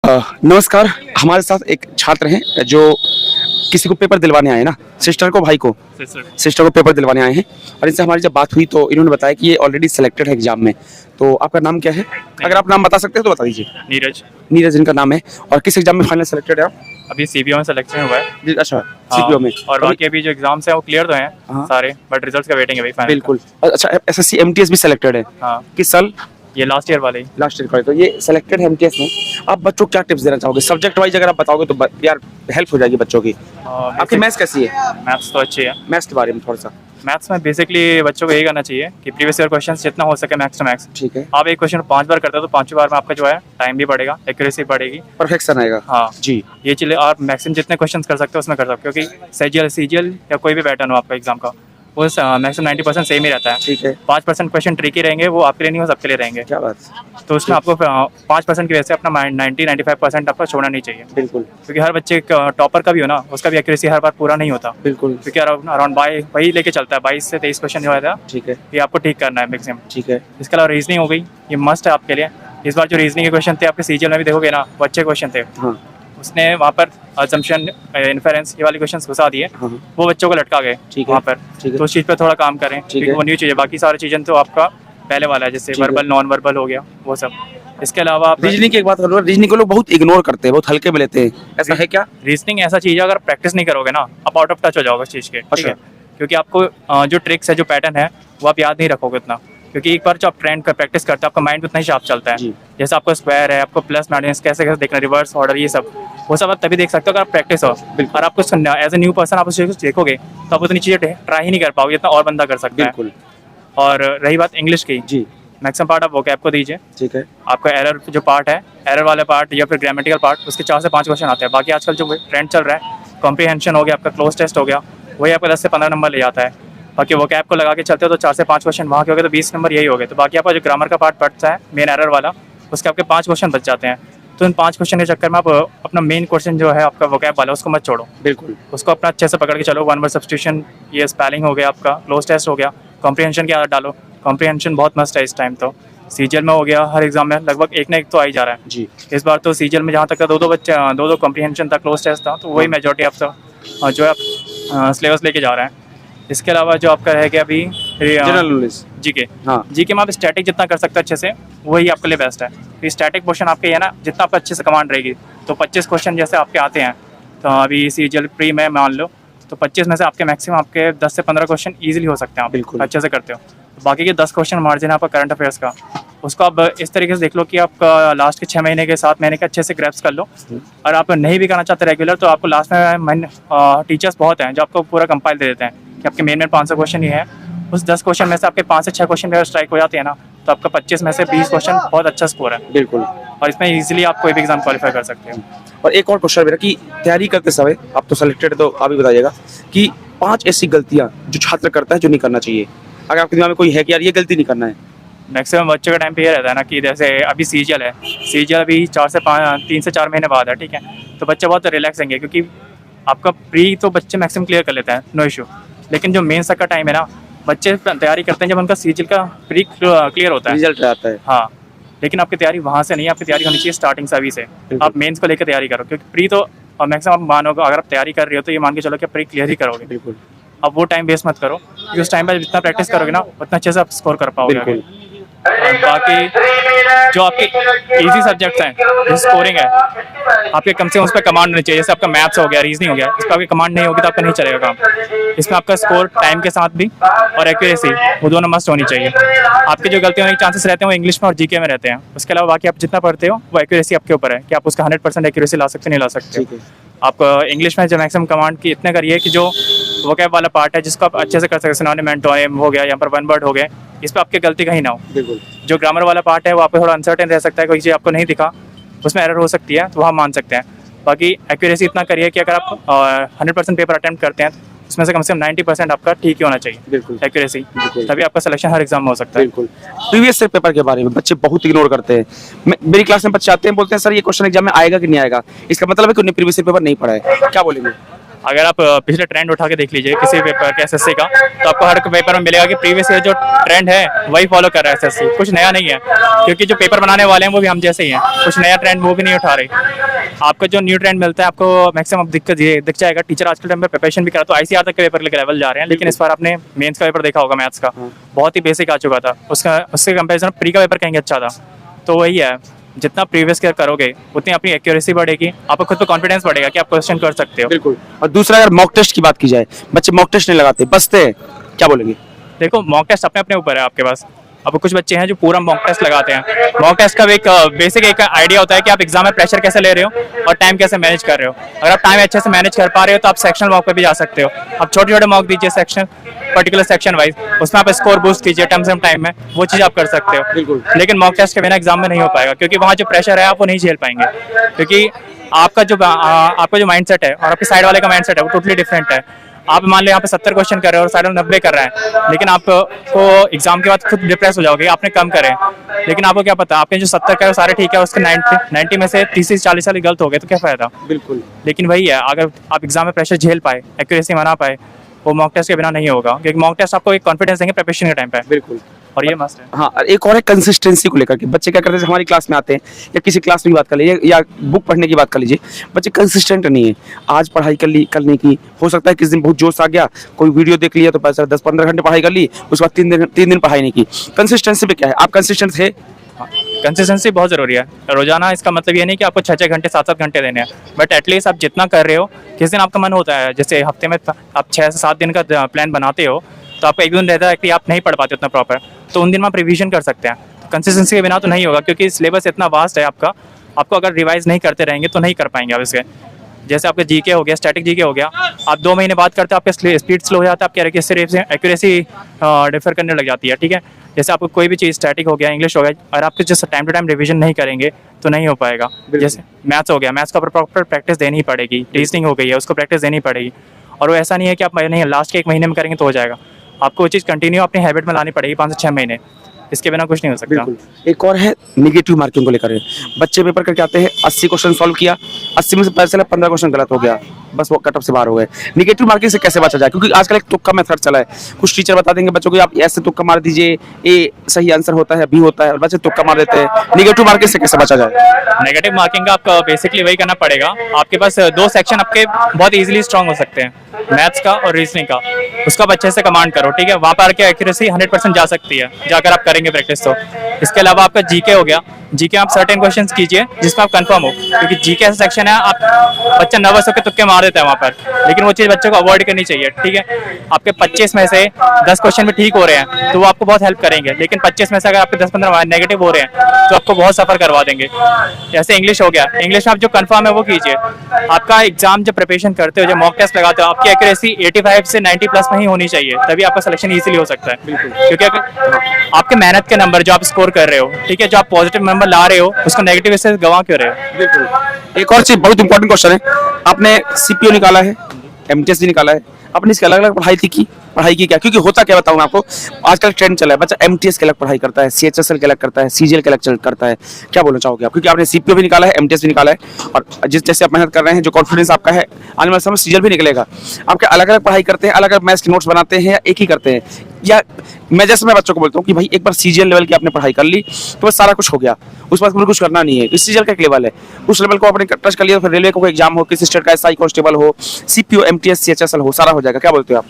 नमस्कार। हमारे साथ एक छात्र हैं जो किसी को पेपर दिलवाने आए हैं ना, सिस्टर को भाई को सिस्टर को पेपर दिलवाने आए हैं। और इनसे हमारी जब बात हुई तो इन्होंने बताया कि ये ऑलरेडी सिलेक्टेड है एग्जाम में। तो आपका नाम क्या है? अगर आप नाम बता सकते हैं तो बता दीजिए। नीरज। नीरज इनका नाम है। और किस एग्जाम में फाइनल सिलेक्टेड है आप? अभी सीबीओ में सिलेक्शन हुआ है। अच्छा, सीपीओ में। और बाकी अभी जो एग्जाम्स हैं वो क्लियर तो हैं हाँ। सारे, बट रिजल्ट्स का वेटिंग है भाई फाइनल। बिल्कुल। अच्छा, एसएससी एमटीएस भी सिलेक्टेड है? हाँ, किस साल? ये लास्ट ईयर वाले ही। लास्ट ईयर का है। तो ये सिलेक्टेड है एमटीएस में। आप बच्चों को क्या टिप्स देना चाहोगे? सब्जेक्ट वाइज अगर आप बताओगे तो यार हेल्प हो जाएगी बच्चों की। आपकी मैथ्स कैसी है? मैथ्स तो अच्छी है। मैथ्स के बारे में थोड़ा सा। मैथ्स में बेसिकली बच्चों को यही करना चाहिए कि प्रीवियस ईयर क्वेश्चन जितना हो सके मैक्स टू मैक्स। ठीक है। आप एक क्वेश्चन 5 बार करते हो तो 5वीं बार में आपका जो है टाइम भी बढ़ेगा, एक्यूरेसी बढ़ेगी, परफेक्शन आएगा। हाँ जी। ये चीज़ें आप मैक्सिमम जितने क्वेश्चन कर सकते हो उसमें कर सकते हो, क्योंकि सीजीएल या कोई भी पैटर्न हो आपका एग्जाम का वो मैक्सिमम 90% सेम ही रहता है। ठीक है। 5% क्वेश्चन ट्रिकी रहेंगे, वो आपके लिए नहीं हो सबके लिए रहेंगे। क्या बात। तो उसमें आपको 5% की वजह से अपना 90-95% आपका छोड़ना नहीं चाहिए। बिल्कुल। क्योंकि हर बच्चे टॉपर का भी हो ना, उसका भी एक्यूरेसी हर बार पूरा नहीं होता। बिल्कुल। क्योंकि अराउंड वही लेके चलता है 22 से 23 क्वेश्चन जो है। ठीक है। ये आपको ठीक करना है मैक्सिमम। ठीक है। इसके अलावा रीजनिंग हो गई, ये मस्ट है आपके लिए। इस बार जो रीजनिंग के क्वेश्चन थे आपके सीजीएल में भी देखोगे ना, वो अच्छे क्वेश्चन थे। हाँ। उसने वहाँ पर असम्पशन, इन्फेरेंस ये वाले क्वेश्चन घुसा दिए, हाँ। वो बच्चों को लटका गए ठीक है। वहाँ पर। ठीक है। तो उस चीज़ पर थोड़ा काम करें, क्योंकि है। वो न्यू चीज़ है। बाकी सारी चीज़ें तो आपका पहले वाला है, जैसे ठीक है। वर्बल नॉन वर्बल हो गया वो सब। इसके अलावा आप रीजनिंग की एक बात करो, रीजनिंग को लोग बहुत इग्नोर करते हैं, बहुत हल्के में लेते हैं, ऐसा है क्या? रीजनिंग ऐसा चीज़ है, अगर प्रैक्टिस नहीं करोगे ना आप आउट ऑफ टच हो जाओगे इस चीज़ के। ठीक है। अच्छा। क्योंकि आपको जो ट्रिक्स है, जो पैटर्न है, वो आप याद नहीं रखोगे उतना। क्योंकि एक बार जो आप ट्रेंड कर प्रैक्टिस करते हो आपका माइंड उतना ही शार्प चलता है। जी। जैसे आपको स्क्वायर है, आपको प्लस माइनस कैसे कैसे देखना, रिवर्स ऑर्डर, ये सब वो सब आप तभी देख सकते हो अगर आप प्रैक्टिस हो। और आपको एज ए न्यू पर्सन आप उस चीज़ को देखोगे तो आप उतनी चीज़ें ट्राई ही नहीं कर पाओगे जितना और बंदा कर सकता है। बिल्कुल। और रही बात इंग्लिश की, जी। मैक्सिमम पार्ट आप वोकैब को दीजिए। ठीक है। आपका एरर जो पार्ट है, एरर वाले पार्ट या फिर ग्रामेटिकल पार्ट, उसके 4 से 5 क्वेश्चन आते हैं। बाकी आजकल जो ट्रेंड चल रहा है, कॉम्प्रीहेंशन हो गया, आपका क्लोज टेस्ट हो गया, वही आपका 10 से 15 नंबर ले जाता है। बाकी वो कैप को लगा के चलते हो तो 4 से 5 क्वेश्चन वहाँ के हो गए तो 20 नंबर यही हो गए। तो बाकी आपका जो ग्रामर का पार्ट पड़ता है मेन एरर वाला, उसके आपके 5 क्वेश्चन बच जाते हैं। तो इन 5 क्वेश्चन के चक्कर में आप अपना मेन क्वेश्चन जो है आपका वो कैप वाला, उसको मत छोड़ो। बिल्कुल। उसको अपना अच्छे से पकड़ के चलो। 1 वर्ड सब्स्टिट्यूशन, ये स्पेलिंग हो गया आपका, क्लोज टेस्ट हो गया, कॉम्प्रीहेंशन की आदत डालो। कॉम्प्रीहेंशन बहुत मस्ट है इस टाइम। तो सीजीएल में हो गया, हर एग्जाम में लगभग एक ना एक तो आ ही जा रहा है। जी। इस बार तो सीजीएल में जहाँ तक था 2-2 बच्चे, 2-2 कॉम्प्रीहेंशन था, क्लोज टेस्ट था, तो वही मेजॉरिटी आप जो है सिलेबस लेके जा रहे हैं। इसके अलावा जो आपका है कि अभी जनरल नॉलेज, जीके, हाँ। जीके में आप स्टैटिक जितना कर सकते हो अच्छे से, वही आपके लिए बेस्ट है। तो स्टैटिक पोर्शन आपके है ना, जितना आपका अच्छे से कमांड रहेगी, तो 25 क्वेश्चन जैसे आपके आते हैं, तो अभी सीजीएल प्री में मान लो तो 25 में से आपके मैक्सिमम आपके 10 से 15 क्वेश्चन ईजिली हो सकते हैं, आप बिल्कुल अच्छे से करते हो। बाकी के 10 क्वेश्चन मार्जिन है आपका करंट अफेयर्स का, उसको आप इस तरीके से देख लो कि आप लास्ट के 6 महीने के 7 महीने के अच्छे से ग्रैप्स कर लो। और आप नहीं भी करना चाहते रेगुलर, तो आपको लास्ट में टीचर्स बहुत हैं जो आपको पूरा कंपाइल दे देते हैं कि आपके मेन 500 क्वेश्चन ही है, उस 10 क्वेश्चन में से आपके 5 से 6 क्वेश्चन अगर स्ट्राइक हो जाते हैं ना, तो आपका 25 में से 20 क्वेश्चन बहुत अच्छा स्कोर है। बिल्कुल। और इसमें इजीली आप कोई भी एग्जाम क्वालिफाई कर सकते हो। और एक और क्वेश्चन मेरा कि तैयारी करते समय, आप तो सिलेक्टेड है तो आप भी बताइएगा कि 5 ऐसी गलतियां जो छात्र करता है जो नहीं करना चाहिए, अगर आपके दिमाग में कोई है कि यार ये गलती नहीं करना है। मैक्सिमम बच्चों के टाइम पे ये रहता है ना कि जैसे अभी सीजीएल है, सीजीएल अभी 3 से 4 महीने बाद है, ठीक है। तो बच्चे बहुत रिलैक्स रहेंगे क्योंकि आपका प्री तो बच्चे मैक्सिमम क्लियर कर लेते हैं, नो इशू। लेकिन जो मेंस तक का टाइम है ना, बच्चे तैयारी करते हैं जब उनका सीजीएल का प्री क्लियर होता है, रिजल्ट आता है। हाँ। लेकिन आपकी तैयारी वहाँ से नहीं, आपकी तैयारी होनी चाहिए स्टार्टिंग से, अभी से आप मेंस को लेकर तैयारी करो। क्योंकि प्री तो मैक्सिमम आप मानोगे, अगर आप तैयारी कर रहे हो तो ये मान के चलो कि प्री क्लियर ही करोगे। बिल्कुल। अब वो टाइम वेस्ट मत करो, क्योंकि उस टाइम पर जितना प्रैक्टिस करोगे ना उतना अच्छे से आप स्कोर कर पाओगे आगे। और बाकी जो आपके इजी सब्जेक्ट्स हैं, जो स्कोरिंग है, आपके कम से कम उस पर कमांड होनी चाहिए। जैसे आपका मैथ्स हो गया, रीजनिंग हो गया, इस पर आपकी कमांड नहीं होगी तो आपका नहीं चलेगा काम। इसमें आपका स्कोर टाइम के साथ भी और एक्यूरेसी, वो दोनों मस्ट होनी चाहिए। आपके जो गलती होने के चांसेस रहते हैं वो इंग्लिश में और जीके में रहते हैं। उसके अलावा बाकी आप जितना पढ़ते हो वो एक्यूरेसी आपके ऊपर है कि आप उसका 100% एक्यूरेसी ला सकते नहीं ला सकते। आप इंग्लिश में जो मैक्सिमम कमांड की इतने करिए कि जो वोकैब वाला पार्ट है जिसको आप अच्छे से कर सकते, सिनोनिम हो गया, यहाँ पर 1 वर्ड हो गए, इस पर आपकी गलती कहीं ना हो। बिल्कुल। जो ग्रामर वाला पार्ट है वो आपको थोड़ा अनसर्टेन रह सकता है, कोई चीज़ आपको नहीं दिखा, उसमें एरर हो सकती है, तो वहाँ मान सकते हैं। बाकी एक्यूरेसी इतना करिए कि अगर आप 100% पेपर अटेम्प्ट करते हैं उसमें से कम 90% आपका ठीक ही होना चाहिए। बिल्कुल। एक्यूरेसी, तभी आपका सिलेक्शन हर एग्जाम में हो सकता है। बिल्कुल। प्रीवियस ईयर पेपर के बारे में बच्चे बहुत इग्नोर करते हैं। मेरी क्लास में बच्चे आते हैं, बोलते हैं सर ये क्वेश्चन एग्जाम में आएगा कि नहीं आएगा, इसका मतलब है कि उन्हें प्रीवियस ईयर पेपर नहीं पढ़ा है, क्या बोलेंगे? अगर आप पिछले ट्रेंड उठा के देख लीजिए किसी पेपर के एसएससी का, तो आपको हर पेपर में मिलेगा कि प्रीवियस ईयर जो ट्रेंड है वही फॉलो कर रहा है एसएससी, कुछ नया नहीं है। क्योंकि जो पेपर बनाने वाले हैं वो भी हम जैसे ही हैं, कुछ नया ट्रेंड वो भी नहीं उठा रहे। आपको जो न्यू ट्रेंड मिलता है आपको मैक्सिमम दिख जाएगा। टीचर आज के टाइम पे प्रिपरेशन भी करा, तो आईसीआर तक के पेपर के लेवल जा रहे हैं। लेकिन इस बार आपने मेंस का पेपर देखा होगा, मैथ्स का बहुत ही बेसिक आ चुका था, उसके कंपेरिजन प्री का पेपर कहीं अच्छा था। तो वही है, जितना प्रीवियस ईयर करोगे उतनी अपनी एक्यूरेसी बढ़ेगी, आपको खुद पे कॉन्फिडेंस बढ़ेगा कि आप क्वेश्चन कर सकते हो। बिल्कुल। और दूसरा, अगर मॉक टेस्ट की बात की जाए, बच्चे मॉक टेस्ट नहीं लगाते, बसते हैं, क्या बोलेंगे? देखो मॉक टेस्ट अपने अपने ऊपर है आपके पास। अब कुछ बच्चे हैं जो पूरा मॉक टेस्ट लगाते हैं। मॉक टेस्ट का भी एक बेसिक एक आइडिया होता है कि आप एग्जाम में प्रेशर कैसे ले रहे हो और टाइम कैसे मैनेज कर रहे हो। अगर आप टाइम अच्छे से मैनेज कर पा रहे हो तो आप सेक्शनल मॉक पे भी जा सकते हो। आप छोटे छोटे मॉक दीजिए सेक्शन, पर्टिकुलर सेक्शन वाइज, उसमें आप स्कोर बूस्ट कीजिए टर्म्स एंड टाइम में, वो चीज़ आप कर सकते हो। बिल्कुल। लेकिन मॉक टेस्ट के बिना एग्जाम में नहीं हो पाएगा, क्योंकि वहाँ जो प्रेशर है आप वो नहीं झेल पाएंगे। क्योंकि आपका जो माइंडसेट है और आपके साइड वाले का माइंडसेट है वो टोटली डिफरेंट है। आप मान लो यहाँ पे 70 क्वेश्चन कर रहे हो और साइड में 90 कर रहा है, लेकिन आपको एग्जाम के बाद खुद डिप्रेस हो जाओगे, आपने कम करे। लेकिन आपको क्या पता, आपके जो 70 करे सारे ठीक है, उसके 90 में से 30-40 साल गलत हो गए तो क्या फायदा। बिल्कुल। लेकिन वही है, अगर आप एग्जाम में प्रेशर झेल पाए, एक्यूरेसी बना पाए, वो मॉक टेस्ट के बिना नहीं होगा। क्योंकि मॉक टेस्ट आपको एक कॉन्फिडेंस देंगे प्रिपरेशन के टाइम पे। बिल्कुल। और ये मस्ट है। हाँ, और एक और है कंसिस्टेंसी को लेकर के। बच्चे क्या करते हैं, हमारी क्लास में आते हैं या किसी क्लास में की बात कर लीजिए या बुक पढ़ने की बात कर लीजिए, बच्चे कंसिस्टेंट नहीं है। आज पढ़ाई कर ली, कल नहीं की। हो सकता है किस दिन बहुत जोश आ गया, कोई वीडियो देख लिया तो 10-15 घंटे पढ़ाई कर ली, उसके बाद 3 दिन पढ़ाई नहीं की। कंसिस्टेंसी पे क्या है, आप कंसिस्टेंट थे? कंसिस्टेंसी बहुत ज़रूरी है रोजाना। इसका मतलब ये नहीं कि आपको 6-6 घंटे 7-7 घंटे देने हैं, बट एटलीस्ट आप जितना कर रहे हो, किस दिन आपका मन होता है, जैसे हफ्ते में आप 6 से 7 दिन का प्लान बनाते हो, तो आपका एक दिन रहता है कि आप नहीं पढ़ पाते उतना प्रॉपर, तो उन दिन में आप रिवीजन कर सकते हैं। तो कंसिस्टेंसी के बिना तो नहीं होगा, क्योंकि सिलेबस इतना वास्ट है आपको अगर रिवाइज नहीं करते रहेंगे तो नहीं कर पाएंगे आप इसके। जैसे आपका जीके हो गया, स्टैटिक जीके हो गया, आप 2 महीने बाद करते हो, आपका स्पीड स्लो हो जाता है, आपकी एक्यूरेसी डिफर करने लग जाती है। ठीक है, जैसे आपको कोई भी चीज़ स्टैटिक हो गया, इंग्लिश हो गया, और आपके जैसे टाइम टू टाइम रिवीजन नहीं करेंगे तो नहीं हो पाएगा। जैसे मैथ्स हो गया, मैथ्स का प्रॉपर प्रैक्टिस देनी ही पड़ेगी। रीजनिंग हो गई है, उसको प्रैक्टिस देनी पड़ेगी। और वो ऐसा नहीं है कि आप नहीं लास्ट के 1 महीने में करेंगे तो हो जाएगा, आपको वो चीज़ कंटिन्यू अपनी हैबिट में लानी पड़ेगी 5 से 6 महीने। इसके बिना कुछ नहीं हो सकता। एक और है निगेटिव मार्किंग को लेकर। बच्चे पेपर करके आते हैं, 80 क्वेश्चन सॉल्व किया, 80 में से पता चला 15 क्वेश्चन गलत हो गया, बस वो कट ऑफ से बाहर हो गए। निगेटिव मार्किंग से कैसे बचा जाए, क्योंकि आजकल एक तुक्का मेथड चला है। कुछ टीचर बता देंगे बच्चों को आप ऐसे तुक्का मार दीजिए, ए सही आंसर होता है, बी होता है, और बच्चे तुक्का मार देते हैं। निगेटिव मार्किंग से कैसे बचा जाए? नेगेटिव मार्किंग का आपको बेसिकली वही करना पड़ेगा। आपके पास 2 सेक्शन आपके बहुत इजीली स्ट्रांग हो सकते हैं, मैथ्स का और रीजनिंग का। उसका अच्छे से कमांड करो, ठीक है, वहाँ पर आपकी एक्यूरेसी 100% जा सकती है, जाकर आप करेंगे प्रैक्टिस तो। इसके अलावा आपका जीके हो गया, जीके आप सर्टेन क्वेश्चंस कीजिए जिसमें आप कंफर्म हो, क्योंकि जीके ऐसा सेक्शन है आप बच्चा नर्वस होकर तुक्के मार देता है वहाँ पर, लेकिन वो चीज़ बच्चों को अवॉइड करनी चाहिए। ठीक है, आपके 25 में से 10 क्वेश्चन भी ठीक हो रहे हैं तो वो आपको बहुत हेल्प करेंगे, लेकिन 25 में से अगर आपके 10-15 नेगेटिव हो रहे हैं तो आपको बहुत सफर करवा देंगे। जैसे इंग्लिश हो गया, इंग्लिश में आप जो कंफर्म है वो कीजिए। आपका एग्जाम जब प्रिपरेशन करते हो, जब मॉक टेस्ट लगाते हो, आपकी एक्यूरेसी 85 से 90 प्लस में ही होनी चाहिए, तभी आपका सिलेक्शन इजीली हो सकता है। क्योंकि आपके मेहनत के नंबर जो आप स्कोर कर रहे हो, ठीक है, जो आप पॉजिटिव नंबर ला रहे हो, उसको नेगेटिव से गंवा क्यों रहे हो। बिल्कुल। एक और चीज बहुत इंपॉर्टेंट क्वेश्चन है, आपने सीपीओ निकाला है, एमटीएस भी निकाला है, आपने इसकी अलग अलग पढ़ाई की क्या? क्योंकि होता क्या बताऊं मैं आपको, आजकल ट्रेंड चला है, बच्चा एमटीएस के अलग पढ़ाई करता है, सीएचएसएल के अलग करता है, सीजीएल के अलग करता है। क्या बोलना चाहोगे आप? क्योंकि आपने सीपीओ भी निकाला है, एमटीएस भी निकाला है, और जैसे आप मेहनत कर रहे हैं, जो कॉन्फिडेंस आपका है, आने वाले समय सीजीएल भी निकलेगा। आपके अलग अलग पढ़ाई करते हैं, अलग अलग मैथ्स के नोट्स बनाते हैं, या एक ही करते हैं? या मैं बच्चों को बोलता हूँ कि भाई एक बार सीजीएल लेवल की आपने पढ़ाई कर ली तो बस सारा कुछ हो गया, उस बात में कुछ करना नहीं है। इस सीजीएल का एक लेवल है, उस लेवल को आपने टच कर लिया, फिर रेलवे का कोई एग्जाम हो, किसी स्टेट का एसआई कांस्टेबल हो, सीपीओ, एमटीएस, सीएचएसएल हो, सारा हो जाएगा। क्या बोलते हो आप?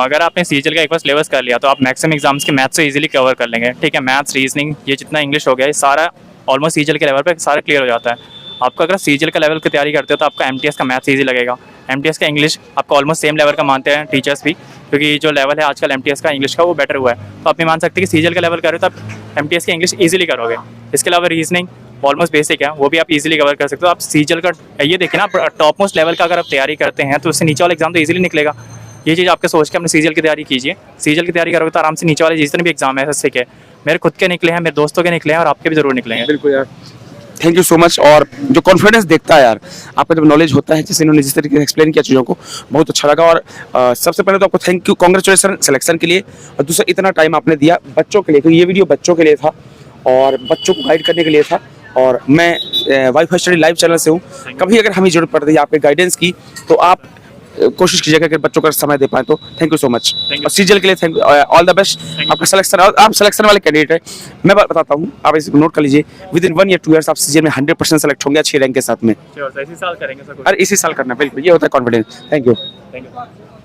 अगर आपने सीजीएल का एक बार सिलेबस कर लिया तो आप मैक्सिमम एग्जाम्स के मैथ्स से इजीली कवर कर लेंगे। ठीक है, मैथ्स, रीजनिंग, ये जितना इंग्लिश हो गया, ये सारा ऑलमोस्ट सीजीएल के लेवल पे सारा क्लियर हो जाता है। आपको अगर सीजीएल का लेवल की तैयारी करते हो तो आपका एमटीएस का मैथ्स इजी लगेगा, एमटीएस का इंग्लिश आपको ऑलमोस्ट सेम लेवल का मानते हैं टीचर्स भी, क्योंकि जो लेवल है आजकल एमटीएस का इंग्लिश का वो बेटर हुआ है, तो आप नहीं मान सकते कि सीजीएल का लेवल करो तो आप एमटीएस का इंग्लिश ईजिली करोगे। इसके अलावा रीजनिंग ऑलमोस्ट बेसिक है, वो भी आप इजीली कवर कर सकते हो। आप सीजीएल का ये देखिए ना, टॉप मोस्ट लेवल का अगर आप तैयारी करते हैं तो उससे नीचे वाला एग्जाम तो इजीली निकलेगा। ये चीज़ आपके सोच के अपने सीजीएल की तैयारी कीजिए। सीजीएल की तैयारी करोगे तो आराम से नीचे वाले जितने भी एग्जाम है एसएससी के, मेरे खुद के निकले हैं, मेरे दोस्तों के निकले हैं, और आपके भी जरूर निकलेंगे। बिल्कुल यार, थैंक यू सो मच। और जो कॉन्फिडेंस देखता है यार, आपका जब नॉलेज होता है, जैसे इन्होंने जिस तरीके से एक्सप्लेन किया चीज़ों को, बहुत अच्छा लगा। और सबसे पहले तो आपको थैंक यू, कांग्रेचुलेसन सिलेक्शन के लिए, और दूसरा इतना टाइम आपने दिया बच्चों के लिए, क्योंकि ये वीडियो बच्चों के लिए था और बच्चों को गाइड करने के लिए था। और मैं वाईफाई स्टडी लाइव चैनल से हूँ, कभी अगर हमें जरूरत पड़ती है आपके गाइडेंस की तो आप कोशिश कीजिएगा कि बच्चों का समय दे पाए तो thank you so much. Thank you. और सीजीएल के लिए थैंक ऑल द बेस्ट। आपका सिलेक्शन, आप सिलेक्शन वाले कैंडिडेट है। मैं बताता हूँ, आप इसे नोट कर लीजिए, विद इन 1 या 2 ईयर्स आप सीजीएल में 100% सेलेक्ट होंगे अच्छी रैंक के साथ में। Sure, sir, इसी साल करेंगे सर। और इसी साल करना, बिल्कुल ये होता है confidence. Thank you. Thank you.